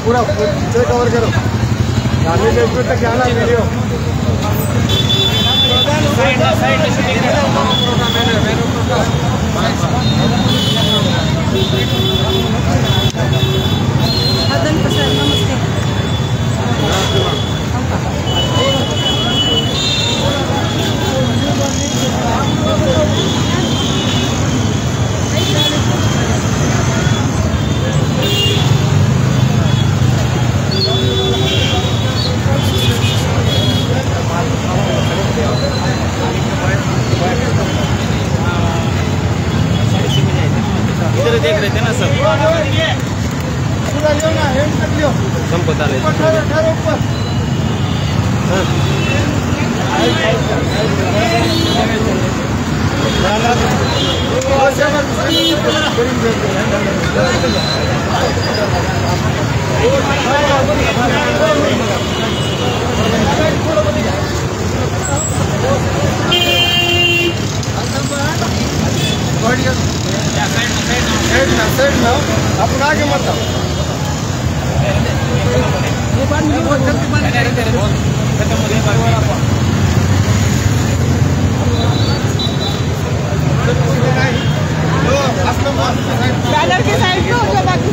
पूरा कवर करो तक जाना वीडियो इधर देख रहे थे ना सब संपत आ रहे अपन आगे मत बैनर के साइड पे हो गया बाकी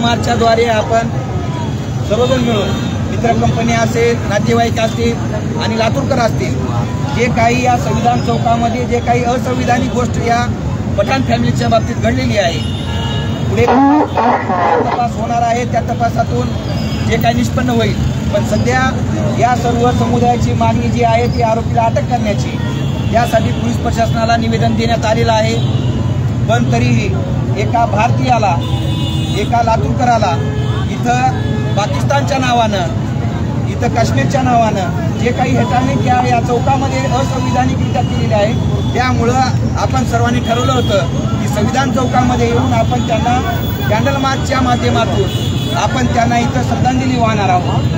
मार्चच्याद्वारे आपण सर्वजण मिळून मित्र कंपनी असेल, नातेवाईक असतील आणि लातूरकर असतील, जे काही या संविधान चौकामध्ये जे काही असंविधानिक गोष्ट या पठाण फॅमिलीच्या बाबतीत घडलेली आहे, पुढे तपास होणार आहे. त्या तपासातून जे काही निष्पन्न होईल, पण सध्या या सर्व समुदायाची मागणी जी आहे ती आरोपीला अटक करण्याची, यासाठी पोलीस प्रशासनाला निवेदन देण्यात आलेलं आहे. पण तरीही एका भारतीयाला, एका लातूरकराला इथं पाकिस्तानच्या नावानं, इथं काश्मीरच्या नावानं जे काही हेटाळणी त्या या चौकामध्ये असंविधानिकरित्या केलेली आहे, त्यामुळं आपण सर्वांनी ठरवलं होतं की संविधान चौकामध्ये येऊन आपण त्यांना कॅन्डल मार्चच्या माध्यमातून आपण त्यांना इथं श्रद्धांजली वाहणार आहोत.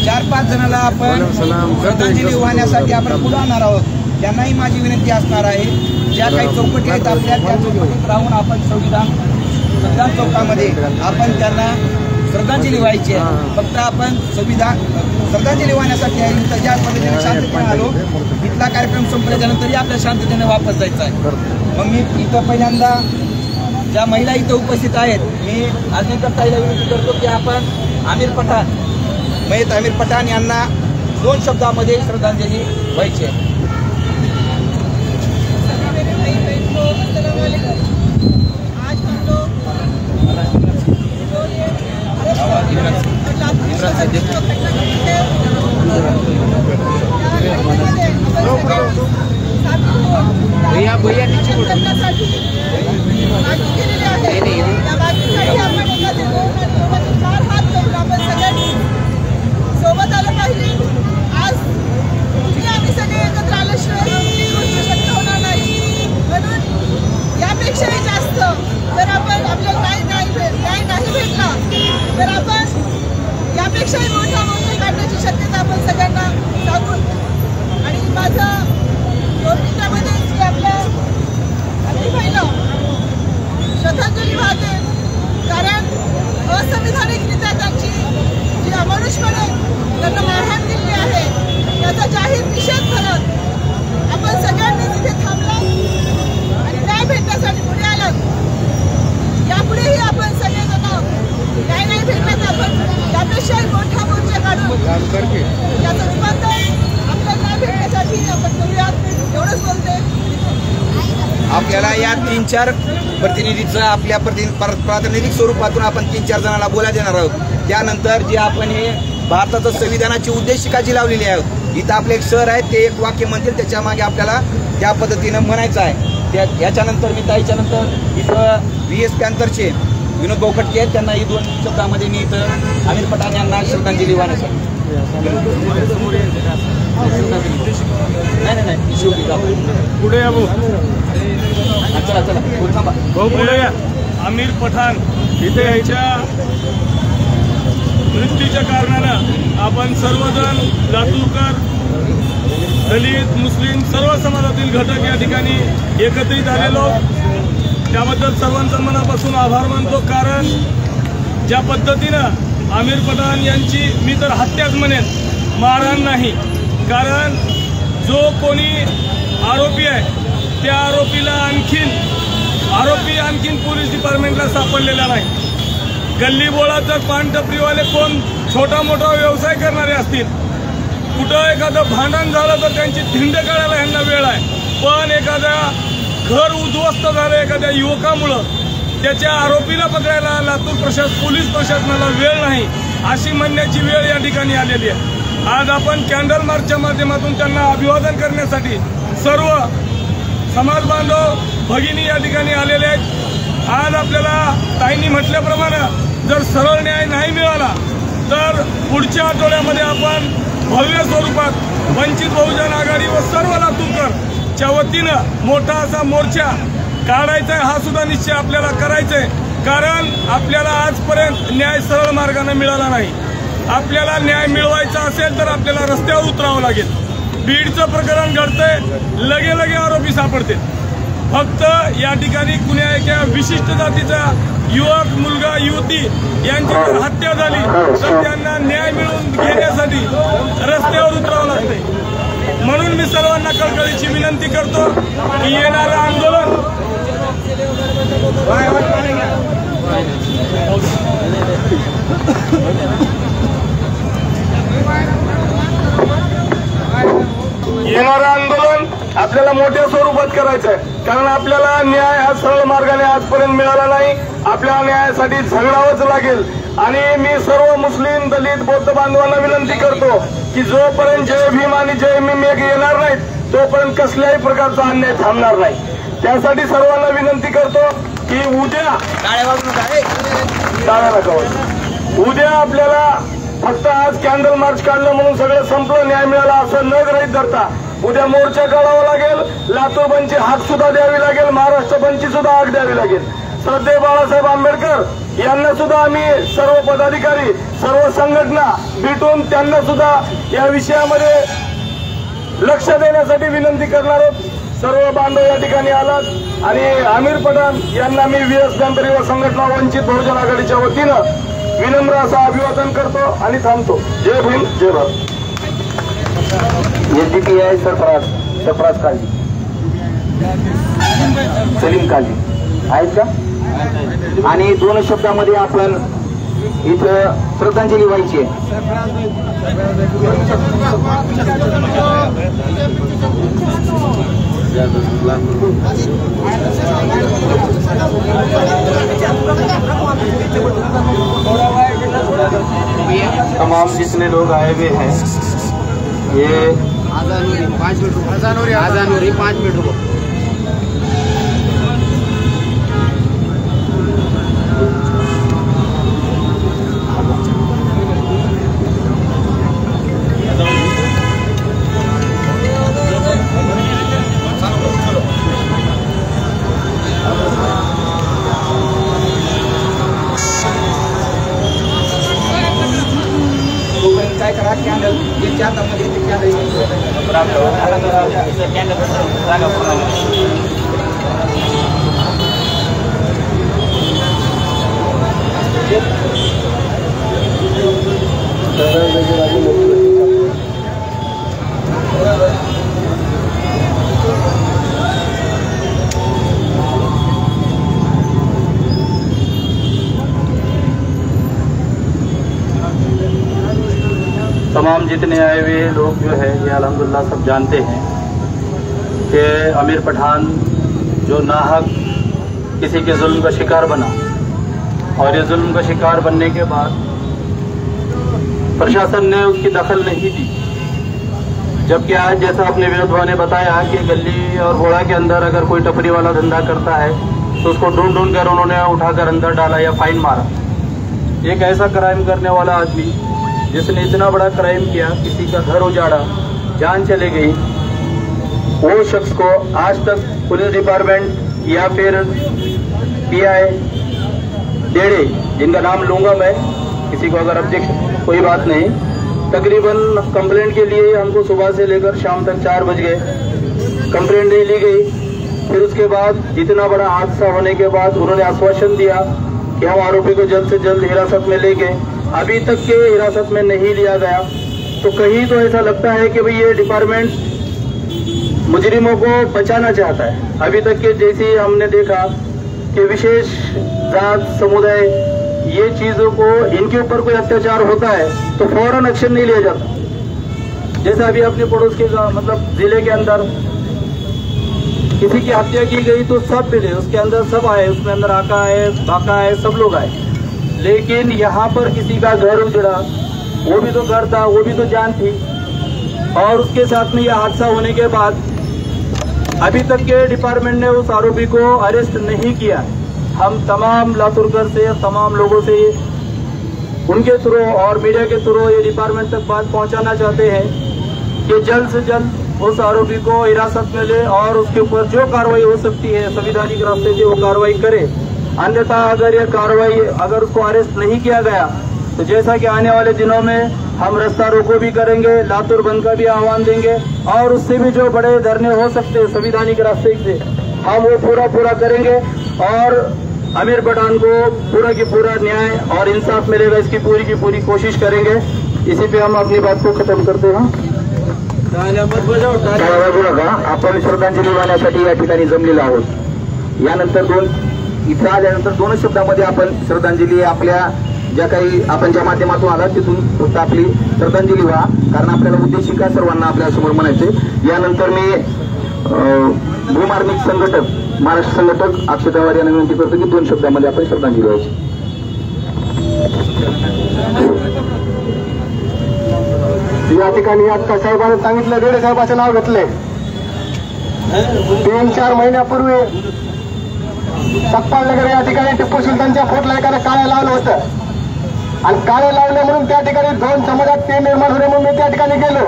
चार पाच जणांना आपण श्रद्धांजली वाहण्यासाठी आपण पुढे आणणार आहोत. त्यांनाही माझी विनंती असणार आहे, ज्या काही चौकटी आहेत आपल्या, त्या चौकटीत राहून आपण संविधान चौकामध्ये आपण त्यांना श्रद्धांजली व्हायची आहे. फक्त आपण श्रद्धांजली वाहण्यासाठी आहे. तर ज्या पद्धतीने शांततेने आलो, इथला कार्यक्रम संपल्याच्यानंतरही आपल्या शांततेने वापस जायचं आहे. मग मी इथं पहिल्यांदा ज्या महिला इथं उपस्थित आहेत, मी आजनीकरताईला विनंती करतो की आपण मयत आमिर पठाण यांना 2 शब्दामध्ये श्रद्धांजली व्हायची आहे. सोबत आलं पाहिजे. आज तुम्ही आम्ही सगळे एकत्र आल्याशिवाय ही गोष्ट शक्य होणार नाही. म्हणून यापेक्षाही जास्त जर आपण आपल्याला न्याय नाही भेटला तर आपण यापेक्षाही मोठा काढण्याची शक्यता आपण सगळ्यांना सांगून, आणि माझं 2 मिनिटामध्ये जी आपल्या आम्ही श्रद्धांजली वाहते. कारण असंविधानिकरित्या त्यांची जी अमानुषपणे त्यांना मारहाण केली आहे, त्याचा जाहीर निषेध करत आपण सगळ्यांनी तिथे थांबलो आणि न्याय भेटण्यासाठी पुढे आलात. यापुढेही आपण सगळेजण न्याय नाही भेटला तर आपण त्यापेक्षाही मोठा मोर्चा काढून त्याचं रूपांतर आपल्याला न्याय भेटण्यासाठी आपण करूयात. एवढंच बोलते. आपल्याला या 3-4 प्रतिनिधीचं आपल्या प्रातिनिधिक स्वरूपातून आपण 3-4 जणांना बोला देणार आहोत. त्यानंतर जे आपण हे भारताचं संविधानाची उद्देशिका जी लावलेली आहे, इथं आपले एक सर आहेत, ते एक वाक्य म्हणतील, त्याच्या मागे आपल्याला त्या पद्धतीनं म्हणायचं आहे. याच्यानंतर मी ताईच्यानंतर इथं VS पॅन्थरचे विनोद भाऊ खटके आहेत, त्यांना ही 2 शब्दामध्ये मी इथं आमिर पठाण यांना श्रद्धांजली वाहण्यासाठी. नाही शिवटी पुढे या चला थांबा भाऊ, पुढे या. आमिर पठाण इथे यायच्या मृत्यूच्या कारणानं आपण सर्वजण लातूरकर, दलित, मुस्लिम सर्व समाजातील घटक या ठिकाणी एकत्रित आलेलो. त्याबद्दल सर्वांचा मनापासून आभार मानतो. कारण ज्या पद्धतीनं आमिर पठाण यांची, मी तर हत्याच म्हणेन, मारहाण नाही. कारण जो कोणी आरोपी आहे त्या आरोपी आणखीन पोलीस डिपार्टमेंटला सापडलेला नाही. गल्ली बोळाचं पानटपरीवाले कोण छोटा मोठा व्यवसाय करणारे असतील, कुठं एखादं भांडण झालं तर त्यांची धिंड काढायला यांना वेळ आहे. पण एखाद्या घर उद्ध्वस्त झालं एखाद्या युवकामुळं, त्याच्या आरोपीला पकडायला लातूर पोलीस प्रशासनाला वेळ नाही, अशी म्हणण्याची वेळ या ठिकाणी आलेली आहे. आज आपण कॅन्डल मार्चच्या माध्यमातून त्यांना अभिवादन करण्यासाठी सर्व समाज बांधव भगिनी या ठिकाणी आलेले आहेत. आज आपल्याला ताईंनी म्हटल्याप्रमाणे जर सरळ न्याय नाही मिळाला तर पुढच्या आठवड्यामध्ये आपण भव्य स्वरूपात वंचित बहुजन आघाडी व सर्व लातूरकरच्या वतीनं मोठा असा मोर्चा काढायचा आहे. हा सुद्धा निश्चय आपल्याला करायचा आहे. कारण आपल्याला आजपर्यंत न्याय सरळ मार्गाने मिळाला नाही. आपल्याला न्याय मिळवायचा असेल तर आपल्याला रस्त्यावर उतरावं लागेल. बीडचं प्रकरण घडतंय, लगे आरोपी सापडते. फक्त या ठिकाणी कुण्या एका विशिष्ट जातीचा युवक मुलगा युवती यांची जर हत्या झाली तर त्यांना न्याय मिळवून घेण्यासाठी रस्त्यावर उतरावं लागते। म्हणून मी सर्वांना कळकळीची विनंती करतो की येणारं आंदोलन आपल्याला मोठ्या स्वरूपात करायचं आहे, कारण आपल्याला न्याय हा सरळ मार्गाने आजपर्यंत मिळाला नाही। आपल्याला न्यायासाठी झगडावंच लागेल आणि मी सर्व मुस्लिम दलित बौद्ध बांधवांना विनंती करतो की जोपर्यंत जय भीम आणि जय मेघ येणार नाहीत तोपर्यंत कसल्याही प्रकारचा अन्याय थांबणार नाही। त्यासाठी सर्वांना विनंती करतो की उद्या आपल्याला फक्त आज कॅन्डल मार्च काढलं म्हणून सगळं संपलं, न्याय मिळाला असं न गृहीत धरता उद्या मोर्चा काढावा लागेल, लातूर बंदची हाक सुद्धा द्यावी लागेल, महाराष्ट्र बंदची सुद्धा हाक द्यावी लागेल। श्रद्धेय बाळासाहेब आंबेडकर यांना सुद्धा आम्ही सर्व पदाधिकारी सर्व संघटना भेटून त्यांना सुद्धा या विषयामध्ये लक्ष देण्यासाठी विनंती करणार आहोत। सर्व बांधव या ठिकाणी आलात आणि आमिर पठाण यांना मी VS गणपती व संघटना वंचित बहुजन आघाडीच्या वतीनं विनम्र असं अभिवादन करतो आणि थांबतो। जय भीम जय भारत। SDPI सरफराज काळजी, सलीम काळजी आहेत का? आणि 2 शब्दामध्ये आपण इथं श्रद्धांजली व्हायची आहे। तमाम जितने लोग आए हुए हैं, ये आजान हो रही 5 मिनट रुको। काय करा, कॅन्डल यांच्या हातामध्ये ते तमाम जितने आए हुए लोग जो है ये अल्हम्दुलिल्लाह सब जानते हैं कि आमिर पठान जो नाहक किसी के जुल्म का शिकार बना और ये जुल्म का शिकार बनने के बाद प्रशासन ने उसकी दखल नहीं दी, जबकि आज जैसा अपने विनोद भाई ने बताया कि गली और घोड़ा के अंदर अगर कोई टपरी वाला धंधा करता है तो उसको ढूंढ ढूंढ कर उन्होंने उठाकर अंदर डाला या फाइन मारा। एक ऐसा क्राइम करने वाला आदमी जिसने इतना बड़ा क्राइम किया, किसी का घर उजाड़ा, जान चले गई, वो शख्स को आज तक पुलिस डिपार्टमेंट या फिर PI डेढ़े, जिनका नाम लूंगा मैं, किसी को अगर ऑब्जेक्शन कोई बात नहीं, तकरीबन कंप्लेंट के लिए हमको सुबह से लेकर शाम तक 4 बज गए, कंप्लेंट नहीं ली गई। फिर उसके बाद इतना बड़ा हादसा होने के बाद उन्होंने आश्वासन दिया कि हम आरोपी को जल्द से जल्द हिरासत में लेंगे, अभी तक के हिरासत में नहीं लिया गया। तो कहीं तो ऐसा लगता है कि भाई ये डिपार्टमेंट मुजरिमों को बचाना चाहता है। अभी तक के जैसे हमने देखा कि विशेष जात समुदाय ये चीज़ों को, इनके ऊपर कोई अत्याचार होता है तो फौरन एक्शन नहीं लिया जाता। जैसा अभी अपने पड़ोस के मतलब जिले के अंदर किसी की हत्या की गई तो सब मिले, उसके अंदर सब आए, उसमें अंदर आका है, बाका है, सब लोग आए। लेकिन यहाँ पर किसी का घर उजड़ा, वो भी तो घर था, वो भी तो जान थी, और उसके साथ में यह हादसा होने के बाद अभी तक के डिपार्टमेंट ने उस आरोपी को अरेस्ट नहीं किया। हम तमाम लातूरकर से, तमाम लोगों से उनके थ्रू और मीडिया के थ्रू ये डिपार्टमेंट तक बात पहुंचाना चाहते हैं कि जल्द से जल्द उस आरोपी को हिरासत में ले और उसके ऊपर जो कार्रवाई हो सकती है संवैधानिक रास्ते से वो कार्रवाई करे। अन्यथा अगर यह कार्रवाई, अगर उसको अरेस्ट नहीं किया गया तो जैसा कि आने वाले दिनों में हम रास्ता रोको भी करेंगे, लातूर बंद का भी आह्वान देंगे, और उससे भी जो बड़े धरने हो सकते हैं संवैधानिक रास्ते से हम वो पूरा करेंगे। और आमिर पठान को पूरा की पूरा न्याय और इंसाफ मिलेगा, इसकी पूरी की पूरी कोशिश करेंगे। इसी पे हम अपनी बात को खत्म करते हैं। आपण श्रद्धांजली वाहण्यासाठी या ठिकाणी जमलेलो आहोत। यानंतर इथं आल्यानंतर 2 शब्दामध्ये आपण श्रद्धांजली आपल्या ज्या काही आपण ज्या माध्यमातून आला तिथून फक्त आपली श्रद्धांजली व्हा, कारण आपल्याला उद्देशिका सर्वांना आपल्या समोर म्हणायचे। यानंतर मी भूमार्मिक संघटक महाराष्ट्र संघटक अक्षय पवार यांना विनंती करतो की 2 शब्दामध्ये आपण श्रद्धांजली द्यायची। या ठिकाणी आता साहेबांनी सांगितलं, डेडे साहेबांचं नाव घेतलंय। 3-4 महिन्यापूर्वी सप्पाळनगर या ठिकाणी टिप्पू सुलतानच्या फोटोला एकाने काळे लावलं होतं आणि काळे लावले म्हणून त्या ठिकाणी 2 समाजात ते निर्माण होणे म्हणून मी त्या ठिकाणी गेलो।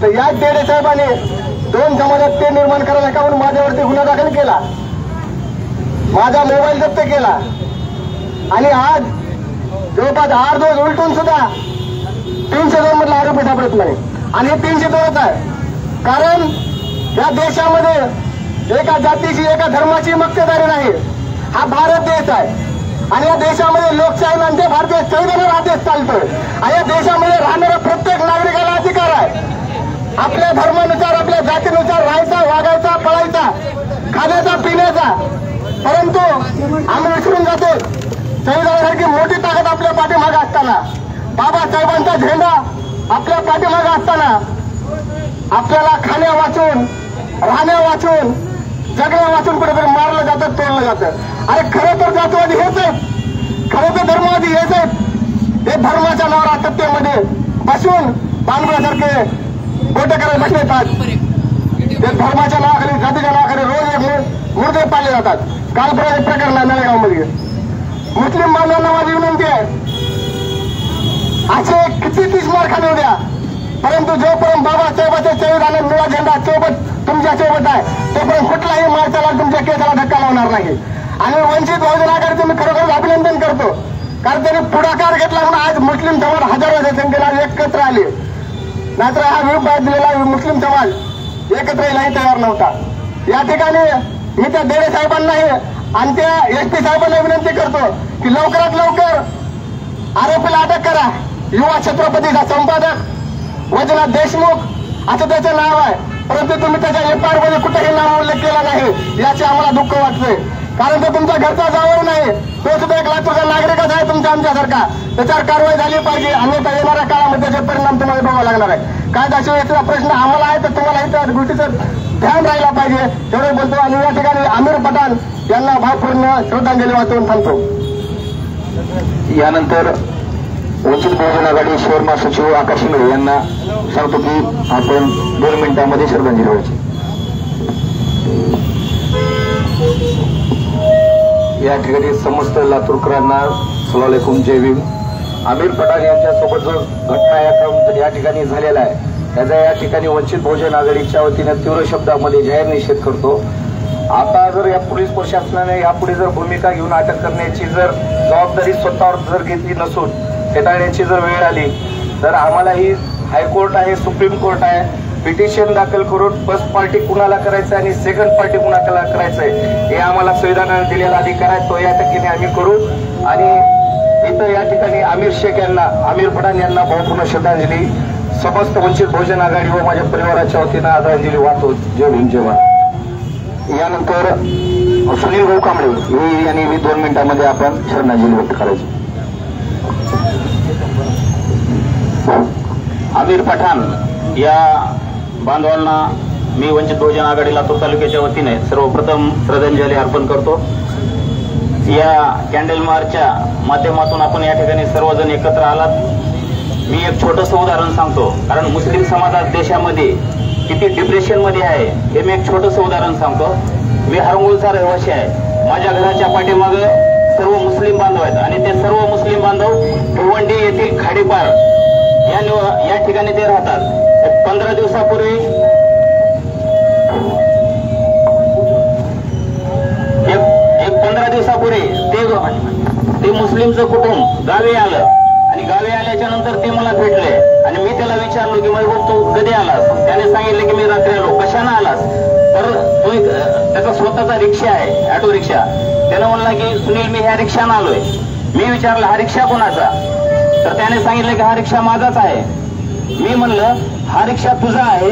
तर या डेडे साहेबांनी 2 समाजात ते निर्माण करायला का म्हणून माझ्यावरती गुन्हा दाखल केला, माझा मोबाईल जप्त केला आणि आज जवळपास 8 दिवस उलटून सुद्धा 302 मधला आरोपी सापडत नाही आणि हे 302च आहे। कारण या देशामध्ये एका जातीची एका धर्माची मक्तेदारी नाही। हा भारत देश आहे आणि या देशामध्ये लोकशाही म्हणजे भारतीय संविधानावर हा देश चालतोय आणि या देशामध्ये राहणाऱ्या प्रत्येक नागरिकाला अधिकार आहे आपल्या धर्मानुसार आपल्या जातीनुसार राहायचा, वागायचा, पळायचा, खाण्याचा, पिण्याचा। परंतु आम्ही विसरून जातो संविधानासारखी मोठी ताकद आपल्या पाठीमागे असताना, बाबासाहेबांचा झेंडा आपल्या पाठीमागे असताना आपल्याला खाण्या वाचून, राहण्या वाचून, जगण्या वाचून कुठेतरी मारलं जातं, तोडलं जातं। अरे खरं तर जातवादी हेच आहेत, खरं तर धर्मवादी हेच आहेत। हे धर्माच्या नावावर सत्तेमध्ये बसून बांधण्यासारखे गोटे करायला बसले। ते धर्माच्या नावाखाली, जातीच्या नावाखाली रोज मुर्दे पाळले जातात। काल प्रकरण आहे नळेगावमध्ये। मुस्लिम बांधवांना माझी विनंती आहे, असे किती 30 मारखाने द्या, परंतु जोपर्यंत बाबासाहेबांच्या संविधानात निळा झेंडा तुमच्या सोबत आहे तोपर्यंत कुठलाही माणसाला तुमच्या केसाला धक्का लावणार नाही। आणि वंचित बहुजन आघाडीचं मी खरोखर अभिनंदन करतो, कारण त्यांनी पुढाकार घेतला म्हणून आज मुस्लिम समाज हजारोच्या संख्येला एकत्र आले। नाहीतर हा विभाग दिलेला मुस्लिम समाज एकत्र यायलाही तयार नव्हता। या ठिकाणी मी त्या डेडे साहेबांनाही आणि त्या SP साहेबांना विनंती करतो की लवकरात लवकर आरोपीला अटक करा। युवा छत्रपतीचा संपादक वैजनाथ देशमुख असं त्याचं नाव आहे, परंतु तुम्ही त्याच्या FIR मध्ये कुठेही नाव उल्लेख केला नाही, याचे आम्हाला दुःख वाटतंय। कारण तो तुमचा घरचा जावई नाही, तो सुद्धा एक लातूरचा नागरिकच आहे तुमच्या आमच्यासारखा। त्याच्यावर कारवाई झाली पाहिजे, अन्यथा येणाऱ्या काळामध्ये त्याचे परिणाम तुम्हाला बघावा लागणार आहे। कायदा सुव्यवस्थेचा प्रश्न आम्हाला आहे तर तुम्हाला त्या गोष्टीचं ध्यान राहिला पाहिजे, एवढं बोलतो। आणि या ठिकाणी आमिर पठाण यांना भावपूर्ण श्रद्धांजली वाहून थांबतो। यानंतर वंचित बहुजन आघाडी शहर महासचिव आकाश शिंगळे यांना सांगतो की आपण 2 मिनिटांमध्ये श्रद्धांजली व्हायची। या ठिकाणी समस्त लातूरकरांना अस्सलाम वालेकुम, जय भीम। आमिर पठाण यांच्यासोबत जो घटना या ठिकाणी झालेला आहे त्याचा या ठिकाणी वंचित बहुजन आघाडीच्या वतीनं तीव्र शब्दामध्ये जाहीर निषेध करतो। आता जर या पोलीस प्रशासनाने यापुढे जर भूमिका घेऊन अटक करण्याची जर जबाबदारी स्वतःवर जर घेतली नसून फेटाळण्याची जर वेळ आली तर आम्हालाही हायकोर्ट आहे, सुप्रीम कोर्ट आहे, पिटिशन दाखल करून फर्स्ट पार्टी कुणाला करायचं आणि सेकंड पार्टी कुणाला करायचंय हे आम्हाला संविधानाने दिलेला अधिकार आहे, तो या ठिकाणी आम्ही करू। आणि इथं या ठिकाणी आमिर शेख यांना, आमिर पठाण यांना भावपूर्ण श्रद्धांजली समस्त वंचित बहुजन आघाडी व माझ्या परिवाराच्या वतीनं आदरांजली वाहतो। जय भीम, जय भारत। यानंतर सुनील भाऊ कांबळे यांनी 2 मिनिटांमध्ये आपण श्रद्धांजली व्यक्त करायची। आमिर पठाण या बांधवांना मी वंचित बहुजन आघाडी लातूर तालुक्याच्या वतीने सर्वप्रथम श्रद्धांजली अर्पण करतो। या कॅन्डल मार्चच्या माध्यमातून आपण या ठिकाणी सर्वजण एकत्र आलात। मी एक छोटंसं उदाहरण सांगतो, कारण मुस्लिम समाज देशामध्ये किती डिप्रेशन मध्ये आहे हे मी एक छोटंसं उदाहरण सांगतो। मी हरंगुळचा रहिवासी आहे, माझ्या घराच्या पाठीमागे सर्व मुस्लिम बांधव आहेत आणि ते सर्व मुस्लिम बांधव भिवंडी येथील खाडीपार या ठिकाणी ते राहतात। 15 दिवसापूर्वी एक 15 दिवसापूर्वी ते मुस्लिमचं कुटुंब गावी आलं आणि गावी आल्याच्या नंतर ते मला भेटले आणि मी त्याला विचारलो की महबूब तू कधी आलास? त्याने सांगितले की मी रात्री आलो। कशाने आलास? तर तो त्याचा स्वतःचा रिक्षा आहे, ऑटो रिक्षा। त्यानं म्हणला की सुनील मी ह्या रिक्षानं आलोय. मी विचारलं हा रिक्षा कोणाचा, तर त्याने सांगितलं की हा रिक्षा माझाच आहे. मी म्हणलं हा रिक्षा तुझा आहे,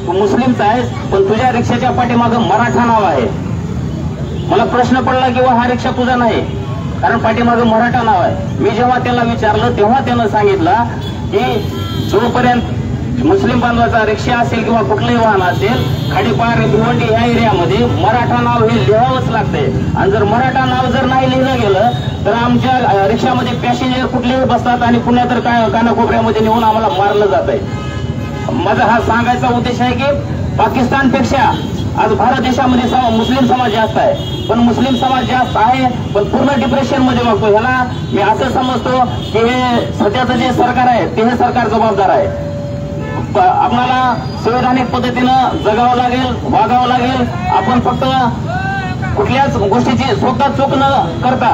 तू मुस्लिमचा आहेस, पण तुझ्या रिक्षाच्या पाठीमागं मराठा नाव आहे. मला प्रश्न पडला की हा रिक्षा तुझा नाही, कारण पाठीमागं मराठा नाव आहे. मी जेव्हा त्याला विचारलं तेव्हा त्यानं सांगितलं की जोपर्यंत मुस्लिम बांधवाचा रिक्षा असेल किंवा कुठलंही वाहन असेल, खाडीपार भिवंडी ह्या एरियामध्ये मराठा नाव हे लिहावंच लागते. आणि जर मराठा नाव जर नाही लिहिलं गेलं तर आमच्या रिक्षामध्ये पॅसेंजर कुठलेही बसतात आणि पुण्या तर कानाकोपऱ्यामध्ये नेऊन आम्हाला मारलं जात आहे. माझा हा सांगायचा उद्देश आहे की पाकिस्तानपेक्षा आज भारत देशामध्ये मुस्लिम समाज जास्त आहे, पण मुस्लिम समाज जास्त आहे पण पूर्ण डिप्रेशन मध्ये वागतो. ह्याला मी असं समजतो की हे सध्याचं जे सरकार आहे ते हे सरकार जबाबदार आहे. आपल्याला संवैधानिक पद्धतीनं जगावं लागेल, वागावं लागेल. आपण फक्त कुठल्याच गोष्टीची स्वतः चूक न करता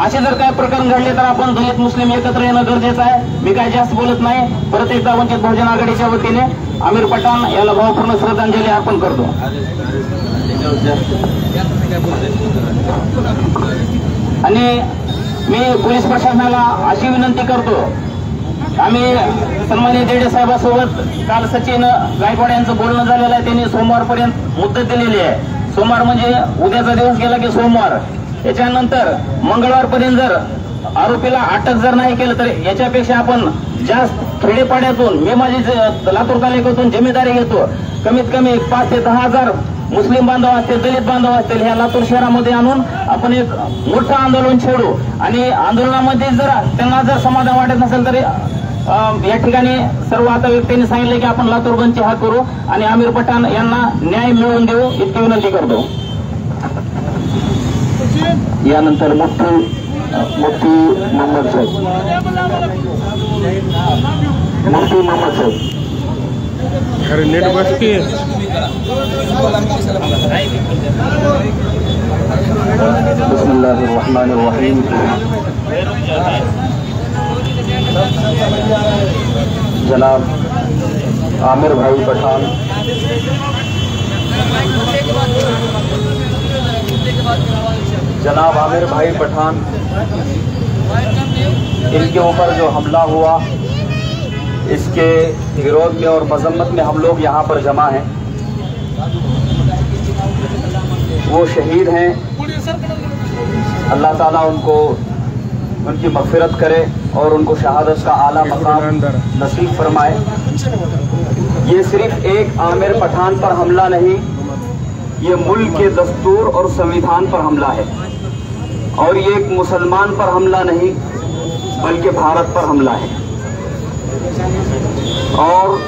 असे जर काय प्रकरण घडले तर आपण दलित मुस्लिम एकत्र येणं गरजेचं आहे. मी काय जास्त बोलत नाही. परत एकदा वंचित बहुजन आघाडीच्या वतीने आमिर पठाण याला भावपूर्ण श्रद्धांजली अर्पण करतो. आणि मी पोलीस प्रशासनाला अशी विनंती करतो, आम्ही सन्माननीय देडे साहेबांसोबत काल सचिन गायकवाड यांचं बोलणं झालेलं आहे. त्यांनी सोमवारपर्यंत मुदत दिलेली आहे. सोमवार म्हणजे उद्याचा दिवस गेला की सोमवार, याच्यानंतर मंगळवारपर्यंत जर आरोपीला अटक जर नाही केलं तर याच्यापेक्षा आपण जास्त खेडेपाड्यातून, मी माझी लातूर तालुक्यातून जिम्मेदारी घेतो, कमीत कमी 5 ते 10 हजार मुस्लिम बांधव असतील, दलित बांधव असतील, ह्या लातूर शहरामध्ये आणून आपण एक मोठं आंदोलन छेडू. आणि आंदोलनामध्ये जर त्यांना जर समाधान वाटत नसेल तर या ठिकाणी सर्व आता व्यक्तींनी सांगितले की आपण लातूर बंदची हाक करू आणि आमिर पठाण यांना न्याय मिळवून देऊ इतकी विनंती करतो. यानंतर मुफ्ती मोहम्मद साहेब. मुफ्ती मोहम्मद साहेब. अरे नेट बसती बिस्मिल्लाहिर्रहमानिर्रहीम. जनाब आमिर भाई पठान, जनाब आमिर भाई पठान, इनके ऊपर जो हमला हुआ इसके विरोध में और मजम्मत में हम लोग यहाँ पर जमा हैं. वो शहीद हैं, अल्लाह ताला उनको उनकी मग़फ़िरत करे और उनको शहादत का आला मकाम नसीब फरमाए. ये सिर्फ एक आमिर पठान पर हमला नहीं, ये मुल्क के दस्तूर और संविधान पर हमला है. और ये एक मुसलमान पर हमला नहीं बल्कि भारत पर हमला है. और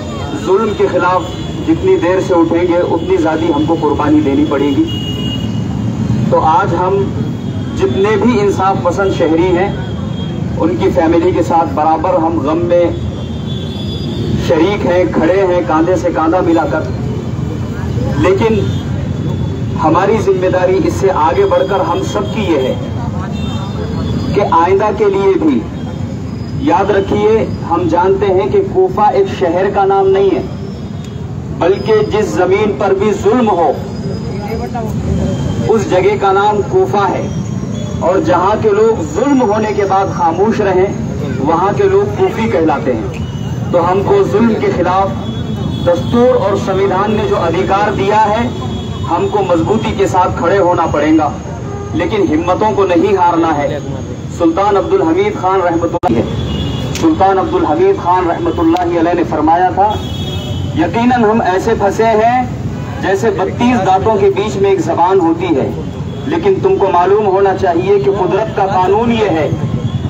जुल्म के खिलाफ जितनी देर से उठेंगे उतनी ज़्यादा हमको कुर्बानी देनी पड़ेगी. तो आज हम जितने भी इंसाफ पसंद शहरी हैं उनकी फैमिली के साथ बराबर हम गम में शरीक हैं, खड़े हैं कांधे से कांधा मिलाकर. लेकिन हमारी जिम्मेदारी इससे आगे बढ़कर हम सबकी ये है कि आइंदा के लिए भी याद रखिए, हम जानते हैं कि कूफा एक शहर का नाम नहीं है बल्कि जिस जमीन पर भी जुल्म हो उस जगह का नाम कूफा है. और जहां के लोग जुल्म होने के बाद खामोश रहें वहां के लोग कूफी कहलाते हैं. तो हमको जुल्म के खिलाफ दस्तूर और संविधान ने जो अधिकार दिया है हमको मजबूती के साथ खड़े होना पड़ेगा, लेकिन हिम्मतों को नहीं हारना है. सुल्तान अब्दुल हमीद खान रहमतुल्लाह अलैह ने फरमाया था, यकीनन हम ऐसे फंसे हैं जैसे 32 दांतों के बीच में एक जबान होती है, लेकिन तुमको मालूम होना चाहिए कि कुदरत का कानून ये है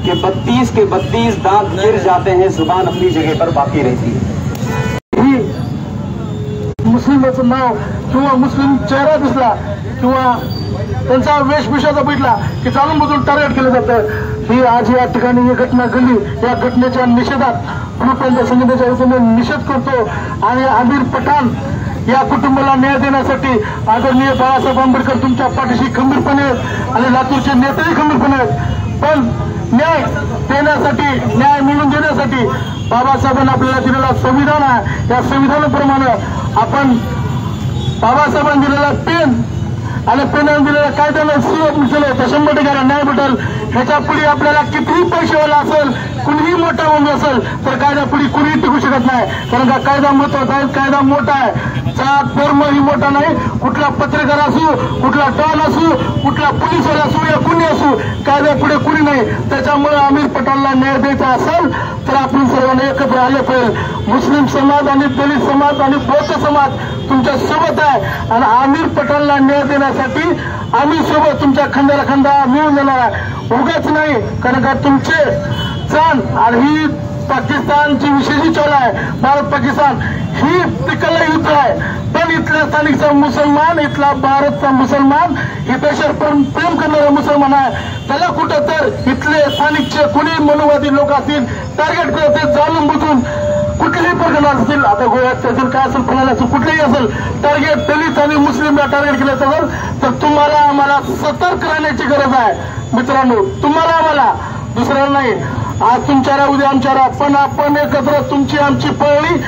कि 32 के 32 दांत गिर जाते हैं, जुबान अपनी जगह पर बाकी रहती है. मुस्लिमाचं नाव किंवा मुस्लिम चेहरा दिसला किंवा त्यांचा वेशभूषाचा बघितला की चालून बदलून टार्गेट केलं जातं. ही आज या ठिकाणी ही घटना घडली. या घटनेच्या निषेधात ग्रुपांच्या संघटनेच्या वतीने निषेध करतो आणि आमिर पठाण या कुटुंबाला न्याय देण्यासाठी आदरणीय बाळासाहेब आंबेडकर तुमच्या पाठीशी खंबीरपणे आहेत आणि लातूरचे नेतेही खंबीरपणे आहेत. पण न्याय देण्यासाठी, न्याय मिळवून देण्यासाठी बाबासाहेबांनी आपल्याला दिलेला संविधान आहे, या संविधानाप्रमाणे आपण बाबासाहेबांनी दिलेला पेन आणि पेनाने दिलेल्या कायद्यानं सुरुवात मिळालं तर 100% न्याय भेटेल. ह्याच्या पुढे आपल्याला कितीही पैसेवाला असेल, कुणीही मोठा माणूस असेल तर कायदा पुढे कुणीही टिकू शकत नाही. कारण का कायदा महत्वाचा आहे, कायदा मोठा आहे. जात धर्म ही मोठा नाही. कुठला पत्रकार असू, कुठला टॉन असू, कुठला पोलीसवाला असू या कुणी असू, कायद्या पुढे कुणी नाही. त्याच्यामुळे आमिर पठाणला न्याय द्यायचा असेल तर आपण सर्वांना एकत्र आले पाहिजे. मुस्लिम समाज आणि दलित समाज आणि बौद्ध समाज तुमच्या सोबत आहे आणि आमिर पठाणला न्याय देण्यासाठी आम्ही सोबत तुमच्या खांद्याला खांदा मिळून देणार आहे. उगाच नाही, कारण का तुमचे जाण आणि ही पाकिस्तानची विशेष चालू आहे. भारत पाकिस्तान ही पिकल युद्ध आहे. पण इथल्या स्थानिकचा मुसलमान, इथला भारतचा मुसलमान, ही देशावर प्रेम करणारा मुसलमान आहे. त्याला कुठं तर इथले स्थानिकचे कुणी मनोवादी लोक असतील टार्गेट करते जाणून बुजून कुठलेही प्रकरण असतील, आता गोव्यात असेल काय असेल फुलाला असेल कुठलेही असेल, टार्गेट दलित आणि मुस्लिमला टार्गेट केलं तर तुम्हाला आम्हाला सतर्क राहण्याची गरज आहे. मित्रांनो, तुम्हाला आम्हाला दुसऱ्याला नाही. आज तुमच्याला उद्या आमच्याला, पण आपण एकत्र तुमची आमची पळणी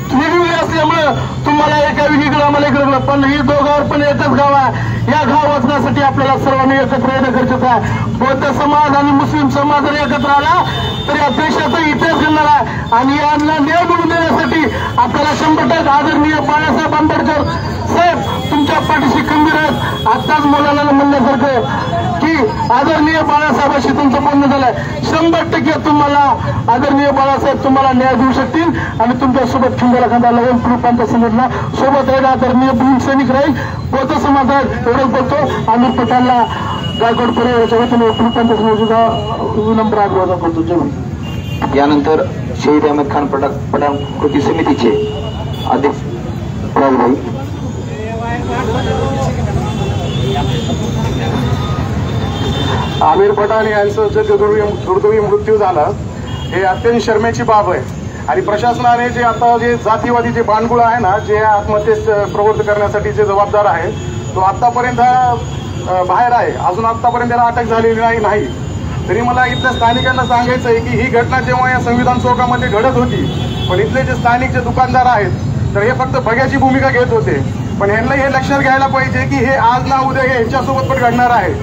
वेगवेगळी असल्यामुळं तुम्हाला एका वेगळीकडे आम्हाला इकडे, पण ही दोघांवर पण एकच गाव आहे. या गाव वाचण्यासाठी आपल्याला सर्वांनी एकत्र येणं गरजेचं आहे. बौद्ध समाज आणि मुस्लिम समाज जर एकत्र आला तर या देशाचा इतिहास घडणार आहे आणि यांना न्याय मिळवून देण्यासाठी आपल्याला 100% आदरणीय बाळासाहेब आंबेडकर साहेब तुमच्या पाठीशी खंबीर आहेत. आत्ताच मुलांना म्हणण्यासारखं की आदरणीय बाळासाहेबांशी तुमचं बोलणं झालंय. 100% तुम्हाला आदरणीय बाळासाहेब तुम्हाला न्याय देऊ शकतील आणि तुमच्यासोबत खंडाला खांदा लावून प्रूपांच्या संघटना सोबत राहील. आदरणीय भीम सैनिक राहील, बौद्ध समाज आहेत. एवढंच बोलतो. आमिर पठाणला गायकवाड परिवाराच्या वतीने प्रूपांच्या संघटनेचा विनम्र आग्रह करतो. जय. यानंतर शहीद अहमद खान पठाण कृती समितीचे अध्यक्ष राजभाई. आमिर पठाण यांचं जे दुर्दैवी मृत्यू झाला हे अत्यंत शर्मेची बाब आहे आणि प्रशासनाने जे आता जे जातीवादी जे बाणगुळ आहे ना, जे आत्महत्येस प्रवृत्त करण्यासाठी जे जबाबदार आहे तो आतापर्यंत बाहेर आहे. अजून आतापर्यंत त्याला अटक झालेली नाही. तरी मला इथल्या स्थानिकांना सांगायचं आहे की ही घटना जेव्हा या संविधान चौकामध्ये घडत होती, पण इथले जे स्थानिक जे दुकानदार आहेत तर हे फक्त भग्याची भूमिका घेत होते. पण यांना हे लक्षात घ्यायला पाहिजे की हे आज ना उद्या हे यांच्यासोबत पण घडणार आहे.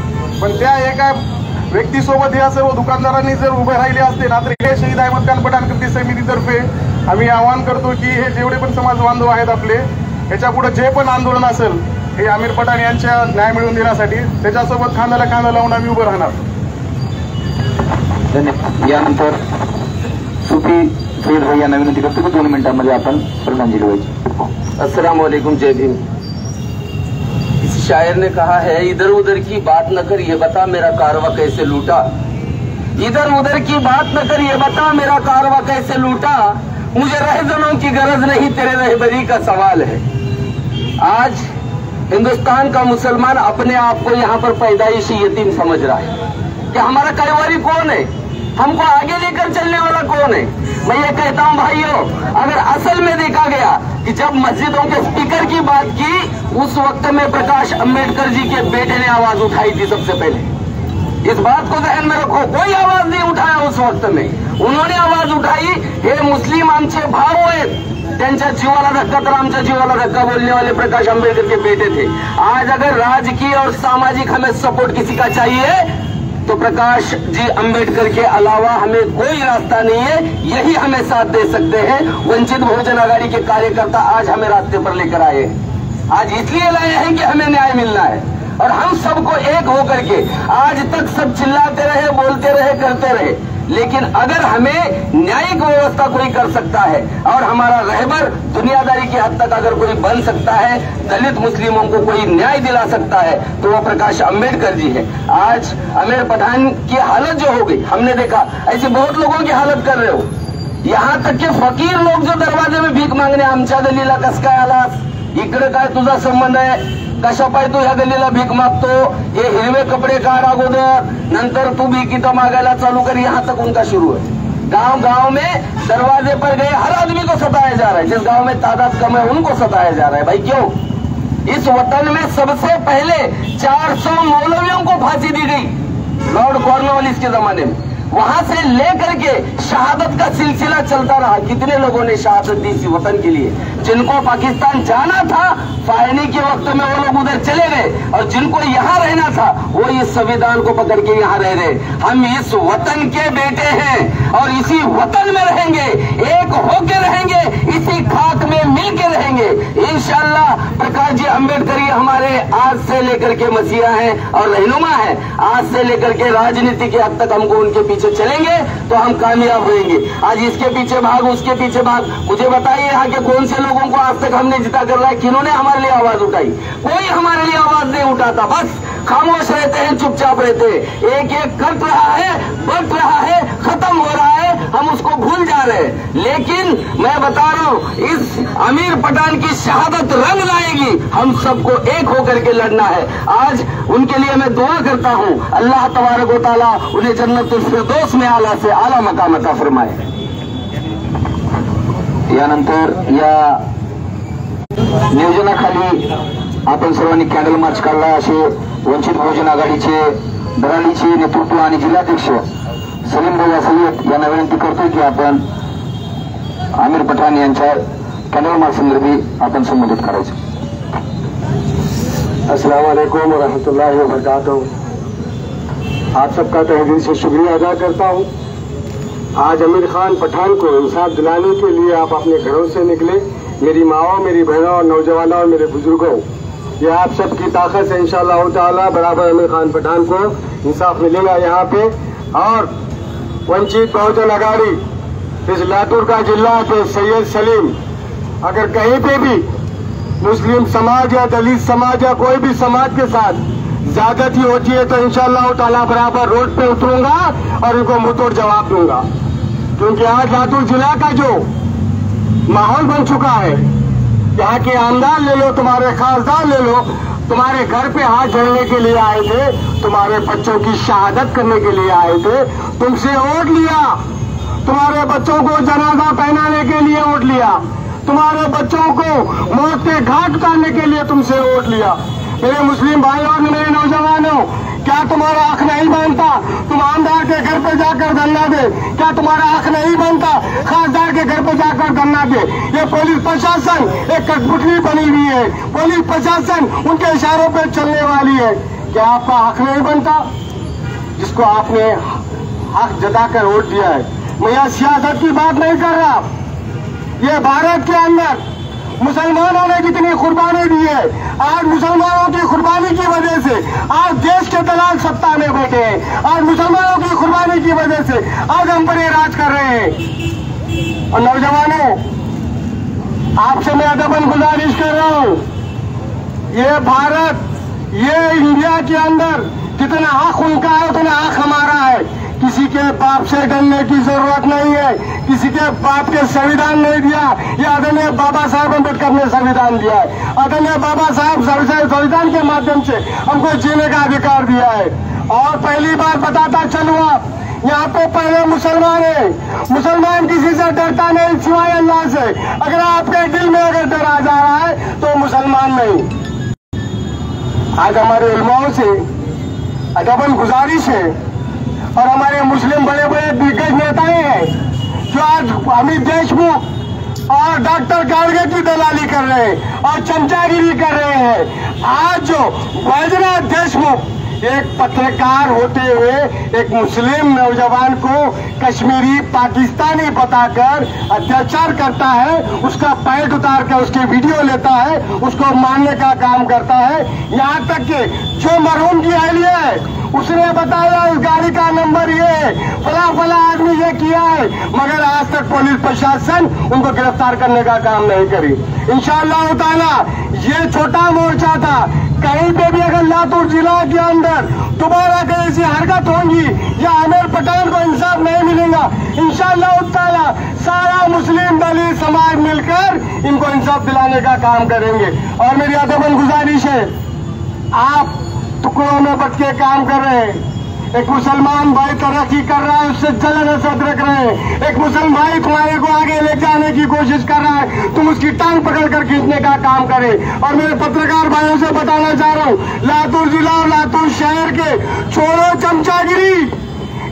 पण त्या एका व्यक्तीसोबत या सर्व दुकानदारांनी जर उभे राहिले असते ना, तर हे शहीद अहमद खान पठाण कृती समितीतर्फे आम्ही आवाहन करतो की हे जेवढे पण समाज बांधव आहेत आपले, ह्याच्या पुढे जे पण आंदोलन असेल हे आमिर पठाण यांच्या न्याय मिळवून देण्यासाठी त्याच्यासोबत खांद्याला खांदा लावून आम्ही उभं राहणार. धन्यवाद. यानंतर सुफी सैयद भाई यांना विनंती करतो की 2 मिनिटांमध्ये आपण श्रद्धांजली व्हायची. अस्सलाम वालेकुम, जय भीम. किसी शायर ने कहा है, इधर उधर की बात न कर ये बता मेरा कारवा कैसे लूटा. इधर उधर की बात न कर ये बता मेरा कारवा कैसे लूटा. मुझे रहजनों की गरज नहीं, तेरे रहबरी का सवाल है. आज हिंदुस्तान का मुसलमान अपने आप को यहाँ पर पैदाइशी यतीम समझ रहा है कि हमारा कारोबारी कौन है, हमको आगे लेकर चलने वाला कौन है. मैं ये कहता हूं भाइयों, अगर असल में देखा गया कि जब मस्जिदों के स्पीकर की बात की उस वक्त में प्रकाश अंबेडकर जी के बेटे ने आवाज उठाई थी सबसे पहले. इस बात को ध्यान में रखो, कोई आवाज नहीं उठाया उस वक्त में. उन्होंने आवाज उठाई, हे मुस्लिम आमचे भाऊ आहेत, त्यांच्या जीवाला धक्का तर आमच्या जीवाला धक्का बोलने वाले प्रकाश अंबेडकर के बेटे थे. आज अगर राजकीय और सामाजिक हमें सपोर्ट किसी का चाहिए तो प्रकाश जी अंबेडकर के अलावा हमें कोई रास्ता नहीं है. यही हमें साथ दे सकते हैं. वंचित बहुजन आघाड़ी के कार्यकर्ता आज हमें रास्ते पर लेकर आए हैं. आज इसलिए लाए हैं कि हमें न्याय मिलना है और हम सबको एक होकर के आज तक सब चिल्लाते रहे, बोलते रहे, करते रहे. लेकिन अगर हमें न्यायिक व्यवस्था कोई कर सकता है और हमारा रहबर दुनियादारी की हद तक अगर कोई बन सकता है, दलित मुस्लिमों को कोई न्याय दिला सकता है तो वो प्रकाश अंबेडकर जी है. आज आमिर पठाण की हालत जो हो गई, हमने देखा ऐसे बहुत लोगों की हालत कर रहे हो. यहाँ तक के फकीर लोग जो दरवाजे में भीक मांगणे, आमच्या गल्लीला कस काय आलास, इकडे काय तुझा संबंध आहे, कशा पाय तू ह्या गल्लीला भीक मागतो, हे हिरवे कपडे काढ अगोदर, नंतर तू भीकीता मागायला चालू कर. यहाँ तक उनका शुरू है. गांव गांव में दरवाजे पर गए हर आदमी को सताया जा रहा है. जिस गांव में तादाद कम है उनको सताया जा रहा है. भाई क्यों? इस वतन में सबसे पहले 400 मौलवियों को फांसी दी गई लॉर्ड कॉर्नवालिस के जमाने में. वहां से लेकर के शहादत का सिलसिला चलता रहा. कितने लोगों ने शहादत दी इस वतन के लिए. जिनको पाकिस्तान जाना था फायरिंग के वक्त में वो लोग उधर चले गए, और जिनको यहाँ रहना था वो इस संविधान को पकड़ के यहाँ रह रहे। हम इस वतन के बेटे हैं और इसी वतन में रहेंगे, एक होके रहेंगे, इसी खाक में मिल के रहेंगे इंशाअल्लाह। प्रकाश जी अम्बेडकर ही हमारे आज से लेकर के मसीहा हैं और रहनुमा है। आज से लेकर के राजनीति के हद तक हमको उनके पीछे चलेंगे तो हम कामयाब होंगे। आज इसके पीछे भाग, उसके पीछे भाग। मुझे बताइए यहाँ के कौन से लोगों को आज तक हमने जिता कर रहा है? किन्होंने हमारे लिए आवाज उठाई? कोई हमारे लिए आवाज नहीं उठाता, बस खामोश रहते हैं, चुपचाप रहते हैं। एक एक कट रहा है, बढ़ रहा है, खत्म हो रहा है, हम उसको भूल जा रहे हैं। लेकिन मैं बता रहा हूँ, इस अमीर पठान की शहादत रंग लाएगी। हम सबको एक होकर के लड़ना है। आज उनके लिए मैं दुआ करता हूँ, अल्लाह तबारक व तआला उन्हें जन्नतुल फिरदौस में आला से आला मकाम अता फरमाए। यानंतर या नियोजनाखाली आपण सर्वांनी कॅन्डल मार्च काढला। असे वंचित बहुजन आघाडीचे दरालीचे नेतृत्व आणि जिल्हाध्यक्ष सलीम भाई सय्यद यांना विनंती करतोय की आपण आमिर पठाण यांच्या कॅन्डल मार्च संदर्भी आपण संबोधित करायचं। अस्सलाम वालेकुम व रहमतुल्लाहि व बरकातहू। आप सबका तहे दिल से शुक्रिया अदा करता हूँ। आज आमिर खान पठान को इंसाफ दिलाने के लिए आप अपने घरों से निकले। मेरी माओ, मेरी बहनों और नौजवानों और मेरे बुजुर्गों, ये आप सबकी ताकत से इंशाअल्लाह ताला बराबर आमिर खान पठान को इंसाफ मिलेगा यहाँ पे। और वंचित बहुजन आघाड़ी इस लातूर का जिला के सैयद सलीम, अगर कहीं पे भी मुस्लिम समाज या दलित समाज या कोई भी समाज के साथ ज्यादती होती है तो इंशाअल्लाह ताला बराबर रोड पे उतरूंगा और इनको मुंहतोड़ जवाब दूंगा। क्योंकि आज लातूर जिला का जो माहौल बन चुका है, यहाँ के आमदार ले लो, तुम्हारे खासदार ले लो, तुम्हारे घर पे हाथ जोड़ने के लिए आए थे, तुम्हारे बच्चों की शहादत करने के लिए आए थे, तुमसे वोट लिया, तुम्हारे बच्चों को जनाजा पहनाने के लिए वोट लिया, तुम्हारे बच्चों को मौत के घाट उतारने के लिए तुमसे वोट लिया। मेरे मुस्लिम भाइयों और मेरे नौजवानों, क्या तुम्हारा हक नहीं बनता तुम आमदार के घर पे जाकर धरना दे? क्या तुम्हारा हक नहीं बनता खासदार के घर पे जाकर धरना दे? ये पुलिस प्रशासन एक कठपुतली बनी हुई है, पुलिस प्रशासन उनके इशारों पे चलने वाली है। क्या आपका हक नहीं बनता जिसको आपने हक जताकर वोट दिया है? मैं यहाँ सियासत की बात नहीं कर रहा। ये भारत के अंदर मुसलमानों ने जितनी कुर्बानी दी है, आज मुसलमानों की कुर्बानी की वजह से आज देश के दलाल सत्ता में बैठे हैं। आज मुसलमानों की कुर्बानी की वजह से आज हम पर राज कर रहे हैं। और नौजवानों, आपसे मैं अदबन गुजारिश कर रहा हूँ, ये भारत, ये इंडिया के अंदर जितना हक उनका है उतना हक हमारा है। किसी के बाप से डरने की जरूरत नहीं है, किसी के बाप के संविधान नहीं दिया। ये आदरणीय बाबा साहब अम्बेडकर ने संविधान दिया है। आदरणीय बाबा साहब संविधान के माध्यम से हमको जीने का अधिकार दिया है। और पहली बार बताता चलूंगा, यहाँ पे पहले मुसलमान है, मुसलमान किसी से डरता नहीं सिवाय अल्लाह से। अगर आपके दिल में अगर डर आ जा रहा है तो मुसलमान नहीं। आज हमारे उलमाओं से अदबन गुजारिश है और हमारे मुस्लिम बड़े बड़े दिग्गज नेताएं हैं जो आज अमित देशमुख और डॉक्टर गाड़गे की दलाली कर रहे हैं और चमचागिरी कर रहे हैं। आज जो बैजनाथ देशमुख एक पत्रकार होते हुए एक मुस्लिम नौजवान को कश्मीरी पाकिस्तानी बताकर अत्याचार करता है, उसका पैंट उतार कर उसके वीडियो लेता है, उसको मारने का काम करता है। यहाँ तक कि जो मरहूम की अहलिया है उसने बताया उस गाड़ी का नंबर ये है, फला फला आदमी ये किया है, मगर आज तक पुलिस प्रशासन उनको गिरफ्तार करने का काम नहीं करी। इंशाअल्लाह ताला ये छोटा मोर्चा था, कहीं पे भी अगर लातूर जिला के अंदर दोबारा कहीं ऐसी हरकत होगी या आमिर पठान को इंसाफ नहीं मिलेगा, इंशाअल्लाह ताला सारा मुस्लिम दलित समाज मिलकर इनको इंसाफ दिलाने का काम करेंगे। और मेरी अदबन गुजारिश है, आप टुकड़ों में बट के काम कर रहे हैं। एक मुसलमान भाई तरक्की कर रहा है, उससे जलन हसद रख रहे हैं। एक मुसलमान भाई तुम्हारे को आगे ले जाने की कोशिश कर रहा है, तुम उसकी टांग पकड़कर खींचने का काम करें। और मेरे पत्रकार भाइयों से बताना चाह रहा हूँ, लातूर जिला और लातूर शहर के छोड़ो चमचागिरी,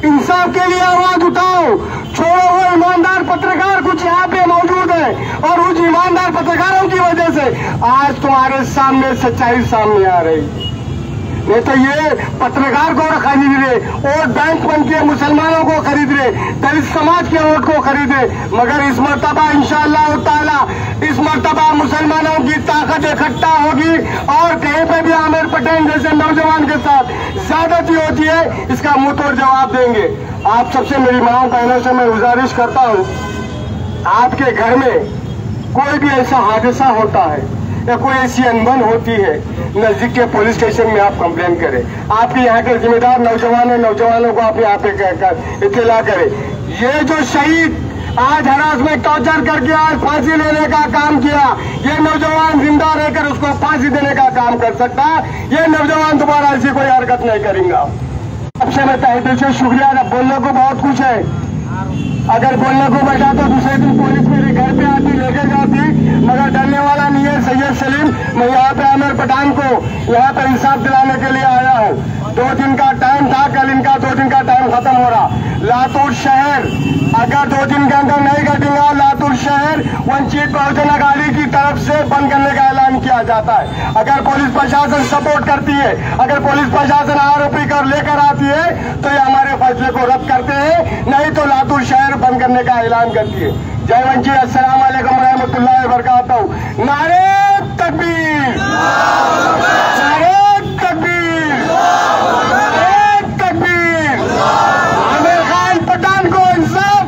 इंसाफ के लिए आवाज उठाओ। छोड़ो वो ईमानदार पत्रकार कुछ यहाँ पे मौजूद है और उस ईमानदार पत्रकारों की वजह से आज तुम्हारे सामने सच्चाई सामने आ रही। नहीं तो ये पत्रकार को खरीद रहे, वोट बैंक बन के मुसलमानों को खरीद रहे, दलित समाज के वोट को खरीदे, मगर इस मर्तबा इंशाअल्लाह ताला इस मर्तबा मुसलमानों की ताकत इकट्ठा होगी और कहीं पे भी आमिर पटेल जैसे नौजवान के साथ ज्यादती होती है, इसका मुंह तोड़ जवाब देंगे। आप सबसे मेरी माओ बहनों से मैं गुजारिश करता हूँ, आपके घर में कोई भी ऐसा हादसा होता है या कोई ऐसी अनबन होती है, नजदीक के पुलिस स्टेशन में आप कंप्लेन करें। आपके यहाँ के जिम्मेदार नौजवानों को आप यहाँ पे इत्तला करें। ये जो शहीद आज हरास में टॉर्चर करके आज फांसी लेने का काम किया, ये नौजवान जिंदा रहकर उसको फांसी देने का काम कर सकता है। ये नौजवान दोबारा ऐसी कोई हरकत नहीं करेंगे। सबसे मैं तहे दिल से शुक्रिया। अब बोलने को बहुत कुछ है, अगर बोलने को बैठा तो दूसरे दिन पुलिस मेरे घर पे आती लेके जाती, मगर डरने वाला नहीं है सैयद सलीम। मैं यहाँ पे आमिर पठान को यहाँ पे इंसाफ दिलाने के लिए आया हूँ। 2 दिन का टाइम था, कल इनका 2 दिन का टाइम खत्म हो रहा। लातूर शहर अगर 2 दिन के अंदर नहीं कटेगा, लातूर शहर वंचित बहुजन अघाड़ी की तरफ से बंद करने का ऐलान किया जाता है। अगर पुलिस प्रशासन सपोर्ट करती है, अगर पुलिस प्रशासन आरोपी कर लेकर आती है तो ये हमारे फैसले को रद्द करते हैं, नहीं तो लातूर शहर बंद करने का ऐलान करती है। जय वंचित। अस्सलाम वालेकुम रहमतुल्लाहि व बरकातहू। नारे तकबीर, नारे तकबीर, नारे तकबीर। आमिर खान पठान को इंसाफ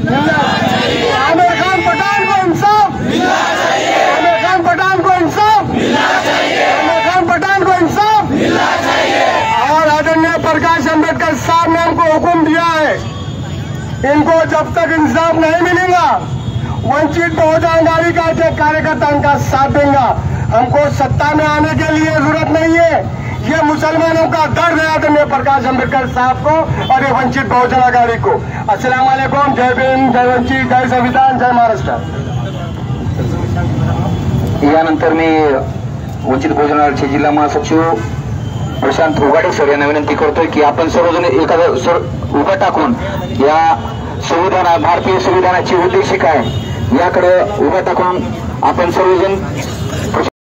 मिलना चाहिए, आमिर खान पठान को इंसाफ मिलना चाहिए, आमिर खान पठान को इंसाफ मिलना चाहिए, आमिर खान पठान को इंसाफ मिलना चाहिए। और आदरणीय प्रकाश अम्बेडकर साहब ने हमको हुक्म दिया है, इनको जब तक इंसाफ नहीं मिलेगा वंचित बहुजन अघाड़ी का कार्यकर्ता इनका साथ देंगे। हमको सत्ता में आने के लिए जरूरत नहीं है, ये मुसलमानों का दर्द है आदरणीय प्रकाश अम्बेडकर साहब को और ये वंचित बहुजन अघाड़ी को। अस्सलाम वालेकुम। जय भीम, जय वंचित, जय संविधान, जय महाराष्ट्र। यानंतर मी वंचित बहुजन आघाडीचे जिल्हा महासचिव प्रशांत उगाडे सर यांना विनंती करतोय की आपण सर्वजण एखादं सर उभं टाकून या संविधान भारतीय संविधानाची उद्देशिका आहे याकडे उभं टाकून आपण सर्वजण